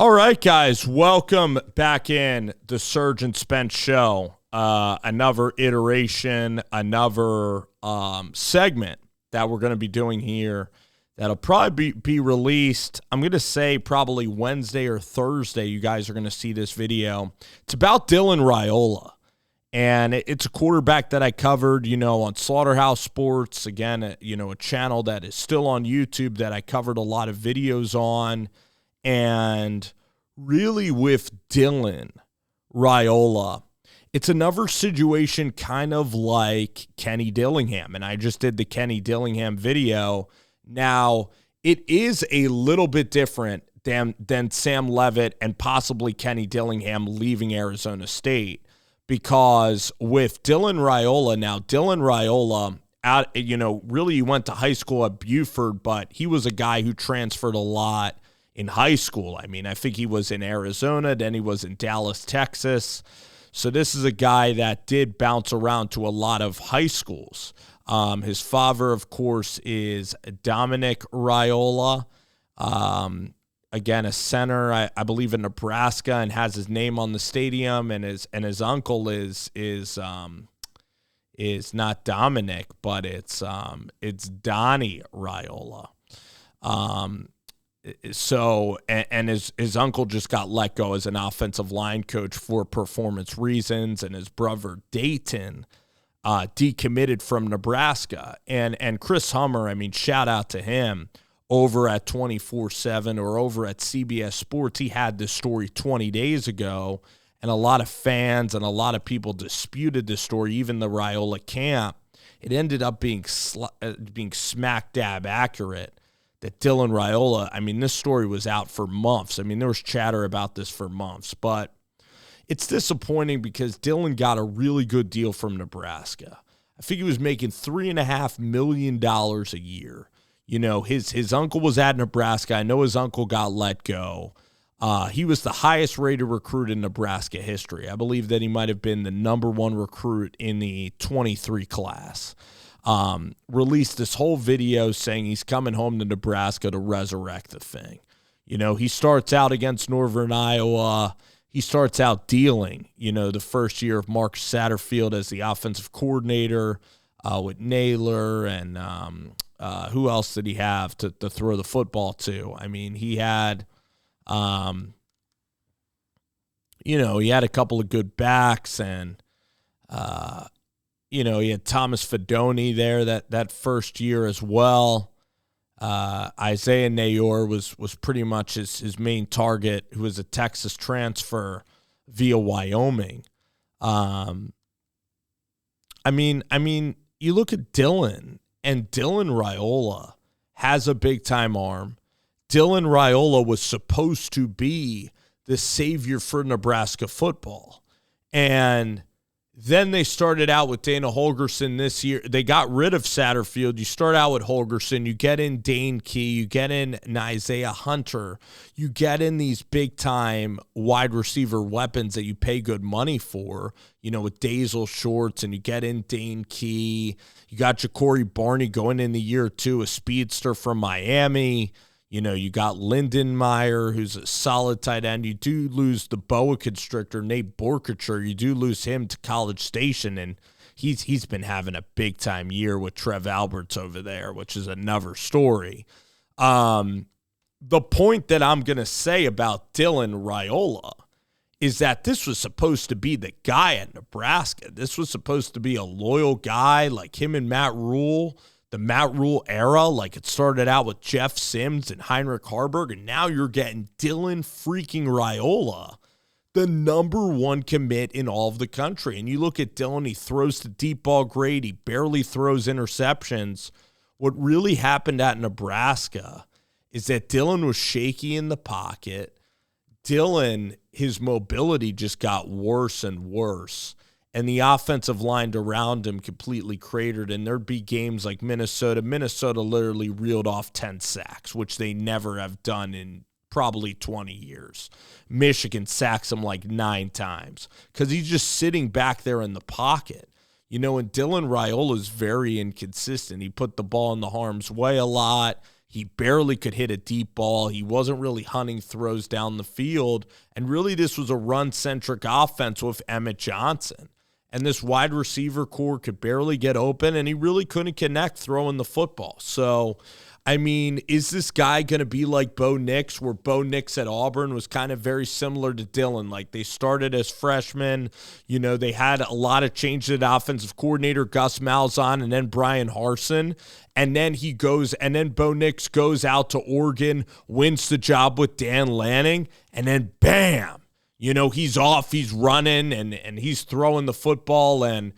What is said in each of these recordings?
All right, guys, welcome back in the Surge and Spence show. Another iteration, another segment that we're going to be doing here that'll probably be released, I'm going to say probably Wednesday or Thursday. You guys are going to see this video. It's about Dylan Raiola, and it's a quarterback that I covered, on Slaughterhouse Sports. Again, a channel that is still on YouTube that I covered a lot of videos on. And really with Dylan Raiola, it's another situation kind of like Kenny Dillingham. And I just did the Kenny Dillingham video. Now, it is a little bit different than Sam Leavitt and possibly Kenny Dillingham leaving Arizona State. Because with Dylan Raiola, really he went to high school at Buford, but he was a guy who transferred a lot in high school. I mean, I think he was in Arizona, then he was in Dallas, Texas. So this is a guy that did bounce around to a lot of high schools. His father, of course, is Dominic Raiola. Again, a center, I believe, in Nebraska, and has his name on the stadium. And his uncle is not Dominic, but it's Donnie Raiola. So his uncle just got let go as an offensive line coach for performance reasons, and his brother Dayton decommitted from Nebraska. And Chris Hummer, I mean, shout out to him over at 24/7 or over at CBS Sports. He had this story 20 days ago, and a lot of fans and a lot of people disputed this story, even the Raiola camp. It ended up being smack dab accurate. That Dylan Raiola, I mean, this story was out for months. I mean, there was chatter about this for months, but it's disappointing because Dylan got a really good deal from Nebraska. I think he was making $3.5 million a year. His uncle was at Nebraska. I know his uncle got let go. He was the highest rated recruit in Nebraska history. I believe that he might have been the number one recruit in the 23 class. Released this whole video saying he's coming home to Nebraska to resurrect the thing. He starts out against Northern Iowa. He starts out dealing, the first year of Mark Satterfield as the offensive coordinator with Naylor and who else did he have to throw the football to? I mean, he had, he had a couple of good backs and, he had Thomas Fedoni there that first year as well. Isaiah Nayor was pretty much his main target, who was a Texas transfer via Wyoming. I mean, you look at Dylan, and Dylan Raiola has a big-time arm. Dylan Raiola was supposed to be the savior for Nebraska football. And then they started out with Dana Holgerson this year. They got rid of Satterfield. You start out with Holgerson. You get in Dane Key. You get in Isaiah Hunter. You get in these big-time wide receiver weapons that you pay good money for, with Dazel Shorts, and you get in Dane Key. You got Ja'Cory Barney going in the year two, a speedster from Miami. You got Lindenmeyer, who's a solid tight end. You do lose the boa constrictor, Nate Borkacher. You do lose him to College Station, and he's been having a big-time year with Trev Alberts over there, which is another story. The point that I'm going to say about Dylan Raiola is that this was supposed to be the guy at Nebraska. This was supposed to be a loyal guy like him and Matt Rhule. The Matt Rhule era, like it started out with Jeff Sims and Heinrich Harburg, and now you're getting Dylan freaking Raiola, the number one commit in all of the country. And you look at Dylan, he throws the deep ball great. He barely throws interceptions. What really happened at Nebraska is that Dylan was shaky in the pocket. Dylan, his mobility just got worse and worse. And the offensive line around him completely cratered. And there'd be games like Minnesota. Minnesota literally reeled off 10 sacks, which they never have done in probably 20 years. Michigan sacks him like 9 times because he's just sitting back there in the pocket. And Dylan Raiola is very inconsistent. He put the ball in the harm's way a lot. He barely could hit a deep ball. He wasn't really hunting throws down the field. And really, this was a run-centric offense with Emmett Johnson. And this wide receiver core could barely get open, and he really couldn't connect throwing the football. So, I mean, is this guy going to be like Bo Nix, where Bo Nix at Auburn was kind of very similar to Dylan? Like, they started as freshmen. You know, they had a lot of changes at offensive coordinator, Gus Malzahn, and then Brian Harsin. And then Bo Nix goes out to Oregon, wins the job with Dan Lanning, and then bam! You know, he's off, he's running, and he's throwing the football, and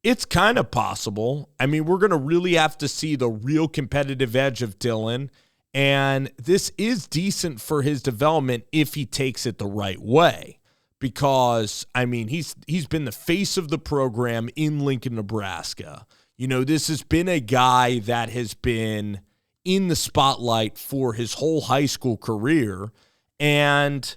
it's kind of possible. I mean, we're going to really have to see the real competitive edge of Dylan, and this is decent for his development if he takes it the right way, because, I mean, he's been the face of the program in Lincoln, Nebraska. You know, this has been a guy that has been in the spotlight for his whole high school career, and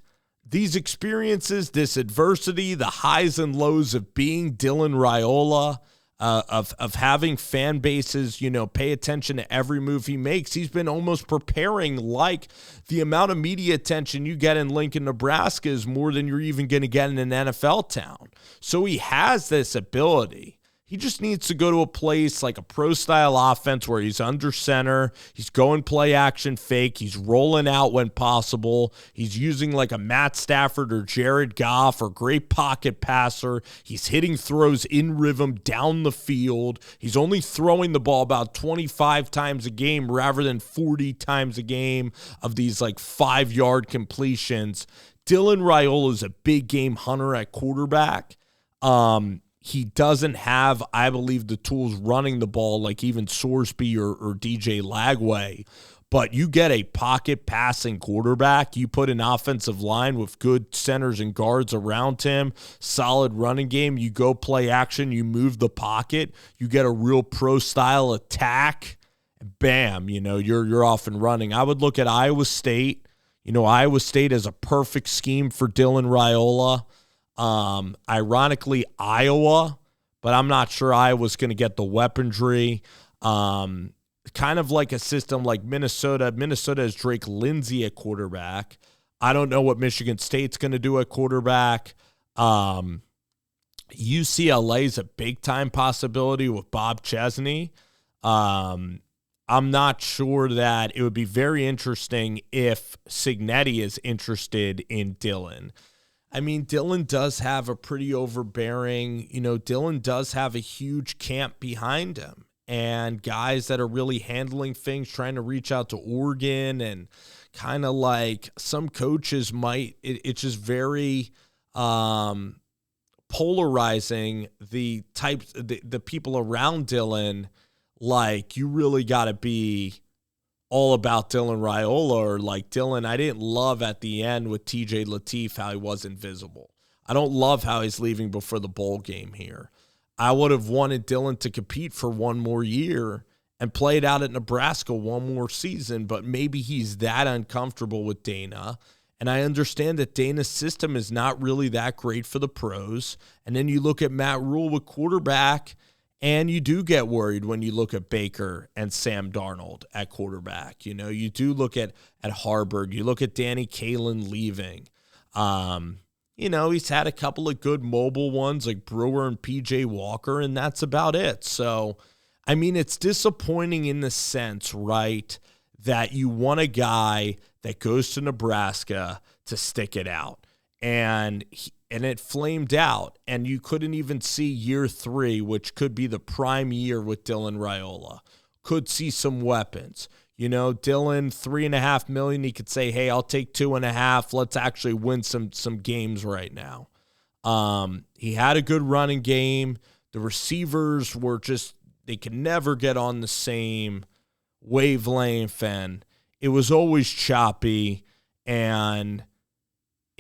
these experiences, this adversity, the highs and lows of being Dylan Raiola, of having fan bases, you know, pay attention to every move he makes. He's been almost preparing like the amount of media attention you get in Lincoln, Nebraska is more than you're even going to get in an NFL town. So he has this ability. He just needs to go to a place like a pro-style offense where he's under center, he's going play action fake, he's rolling out when possible, he's using like a Matt Stafford or Jared Goff or great pocket passer, he's hitting throws in rhythm down the field, he's only throwing the ball about 25 times a game rather than 40 times a game of these like 5-yard completions. Dylan Raiola is a big game hunter at quarterback. He doesn't have, I believe, the tools running the ball like even Sorsby or DJ Lagway. But you get a pocket passing quarterback, you put an offensive line with good centers and guards around him, solid running game, you go play action, you move the pocket, you get a real pro-style attack, bam, you know, you're off and running. I would look at Iowa State. You know, Iowa State is a perfect scheme for Dylan Raiola. Ironically, Iowa, but I'm not sure Iowa's going to get the weaponry. Kind of like a system like Minnesota. Minnesota has Drake Lindsey at quarterback. I don't know what Michigan State's going to do at quarterback. UCLA is a big-time possibility with Bob Chesney. I'm not sure that it would be very interesting if Cignetti is interested in Dylan. I mean, Dylan does have a pretty overbearing, you know, Dylan does have a huge camp behind him and guys that are really handling things, trying to reach out to Oregon, and kind of like some coaches might, it's just very polarizing the types, the people around Dylan. Like, you really got to be all about Dylan Raiola, or like Dylan, I didn't love at the end with TJ Lateef how he was invisible. I don't love how he's leaving before the bowl game here. I would have wanted Dylan to compete for one more year and play it out at Nebraska one more season, but maybe he's that uncomfortable with Dana. And I understand that Dana's system is not really that great for the pros. And then you look at Matt Rhule with quarterback, and you do get worried when you look at Baker and Sam Darnold at quarterback. You know, you do look at Harburg. You look at Danny Kaelin leaving. You know, he's had a couple of good mobile ones like Brewer and P.J. Walker, and that's about it. So, I mean, it's disappointing in the sense, right, that you want a guy that goes to Nebraska to stick it out. And it flamed out, and you couldn't even see year 3, which could be the prime year with Dylan Raiola. Could see some weapons. You know, Dylan, $3.5 million, he could say, hey, I'll take 2.5. Let's actually win some games right now. He had a good running game. The receivers were just, they could never get on the same wavelength, and it was always choppy. And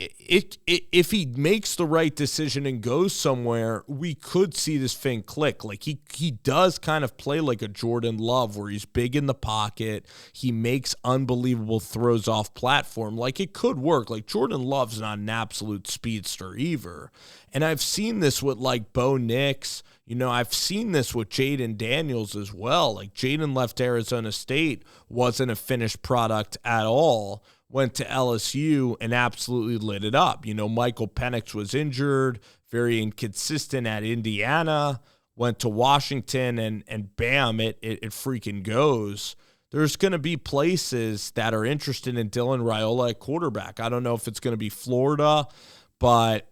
if he makes the right decision and goes somewhere, we could see this thing click. Like, he does kind of play like a Jordan Love, where he's big in the pocket. He makes unbelievable throws off platform. Like, it could work. Like, Jordan Love's not an absolute speedster either. And I've seen this with like Bo Nix. I've seen this with Jaden Daniels as well. Like, Jaden left Arizona State, wasn't a finished product at all, went to LSU and absolutely lit it up. Michael Penix was injured, very inconsistent at Indiana, went to Washington, and bam, it freaking goes. There's going to be places that are interested in Dylan Raiola at quarterback. I don't know if it's going to be Florida, but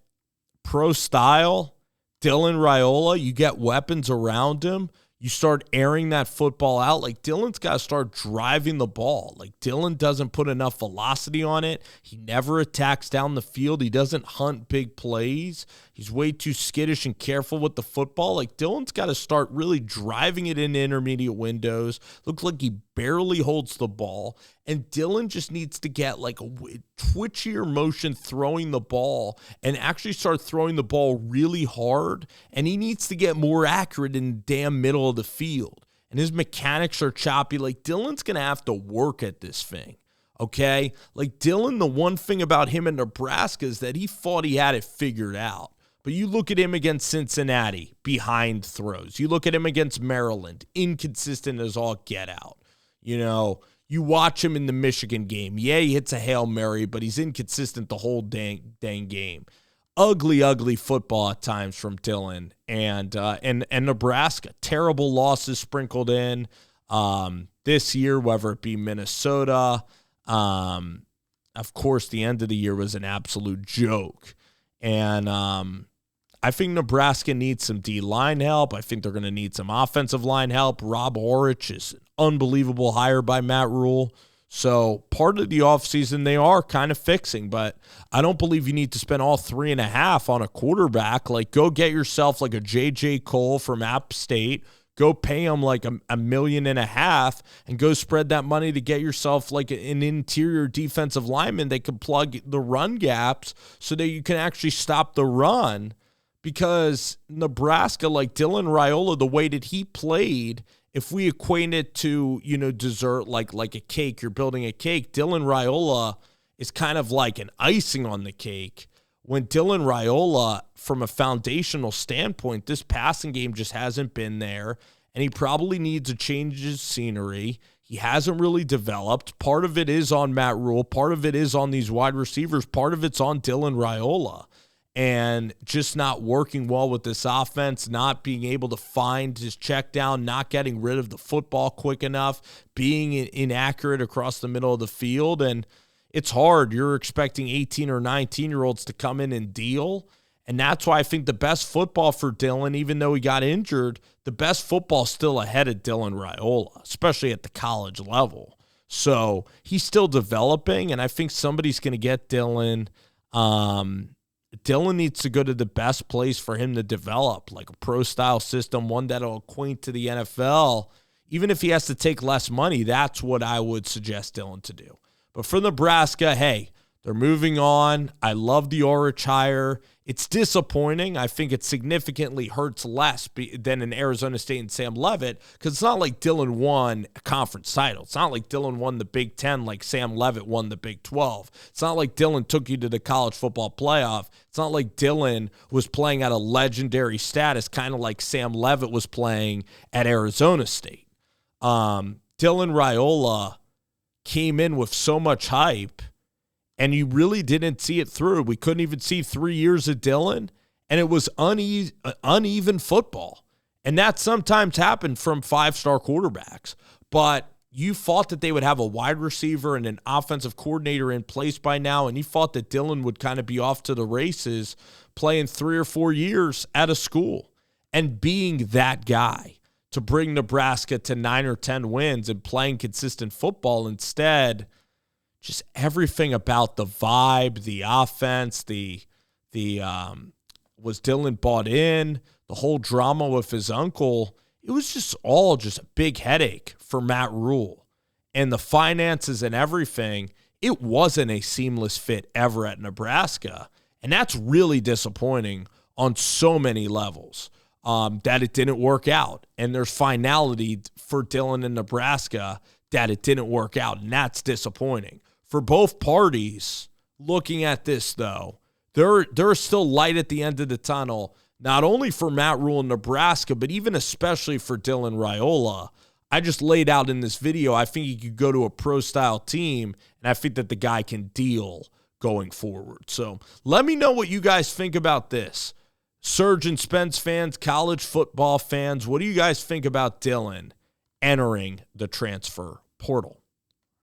pro style, Dylan Raiola, you get weapons around him. You start airing that football out. Like, Dylan's got to start driving the ball. Like, Dylan doesn't put enough velocity on it. He never attacks down the field. He doesn't hunt big plays. He's way too skittish and careful with the football. Like, Dylan's got to start really driving it into intermediate windows. Looks like he barely holds the ball. And Dylan just needs to get like a twitchier motion throwing the ball and actually start throwing the ball really hard. And he needs to get more accurate in the damn middle of the field. And his mechanics are choppy. Like, Dylan's going to have to work at this thing. Okay? Like, Dylan, the one thing about him in Nebraska is that he thought he had it figured out. But you look at him against Cincinnati, behind throws. You look at him against Maryland, inconsistent as all get out. You watch him in the Michigan game. Yeah, he hits a Hail Mary, but he's inconsistent the whole dang game. Ugly football at times from Dylan. And Nebraska. Terrible losses sprinkled in this year, whether it be Minnesota. Of course, the end of the year was an absolute joke. And I think Nebraska needs some D-line help. I think they're going to need some offensive line help. Rob Orich is an unbelievable hire by Matt Rhule. So part of the offseason they are kind of fixing, but I don't believe you need to spend all $3.5 million on a quarterback. Like, go get yourself like a J.J. Cole from App State. Go pay him like $1.5 million and go spread that money to get yourself like an interior defensive lineman that can plug the run gaps so that you can actually stop the run. Because Nebraska, like Dylan Raiola, the way that he played, if we equate it to, dessert, like a cake, you're building a cake, Dylan Raiola is kind of like an icing on the cake. When Dylan Raiola, from a foundational standpoint, this passing game just hasn't been there, and he probably needs a change of scenery. He hasn't really developed. Part of it is on Matt Rhule. Part of it is on these wide receivers. Part of it's on Dylan Raiola. And just not working well with this offense, not being able to find his check down, not getting rid of the football quick enough, being inaccurate across the middle of the field. And it's hard. You're expecting 18 or 19-year-olds to come in and deal. And that's why I think the best football for Dylan, even though he got injured, the best football is still ahead of Dylan Raiola, especially at the college level. So he's still developing, and I think somebody's going to get Dylan. Dylan needs to go to the best place for him to develop, like a pro-style system, one that'll acquaint to the NFL. Even if he has to take less money, that's what I would suggest Dylan to do. But for Nebraska, hey, they're moving on. I love the Orich hire. It's disappointing. I think it significantly hurts less than in Arizona State and Sam Leavitt, because it's not like Dylan won a conference title. It's not like Dylan won the Big Ten like Sam Leavitt won the Big 12. It's not like Dylan took you to the college football playoff. It's not like Dylan was playing at a legendary status, kind of like Sam Leavitt was playing at Arizona State. Dylan Raiola came in with so much hype, and you really didn't see it through. We couldn't even see 3 years of Dylan, and it was uneven football. And that sometimes happened from five-star quarterbacks. But you thought that they would have a wide receiver and an offensive coordinator in place by now, and you thought that Dylan would kind of be off to the races playing 3 or 4 years at a school and being that guy to bring Nebraska to 9 or 10 wins and playing consistent football. Instead, just everything about the vibe, the offense, was Dylan bought in, the whole drama with his uncle, it was just all just a big headache for Matt Rhule. And the finances and everything, it wasn't a seamless fit ever at Nebraska. And that's really disappointing on so many levels, that it didn't work out. And there's finality for Dylan in Nebraska that it didn't work out, and that's disappointing. For both parties, looking at this, though, there's still light at the end of the tunnel not only for Matt Rhule in Nebraska, but even especially for Dylan Raiola. I just laid out in this video, I think he could go to a pro-style team, and I think that the guy can deal going forward. So let me know what you guys think about this. Surge and Spence fans, college football fans, what do you guys think about Dylan entering the transfer portal?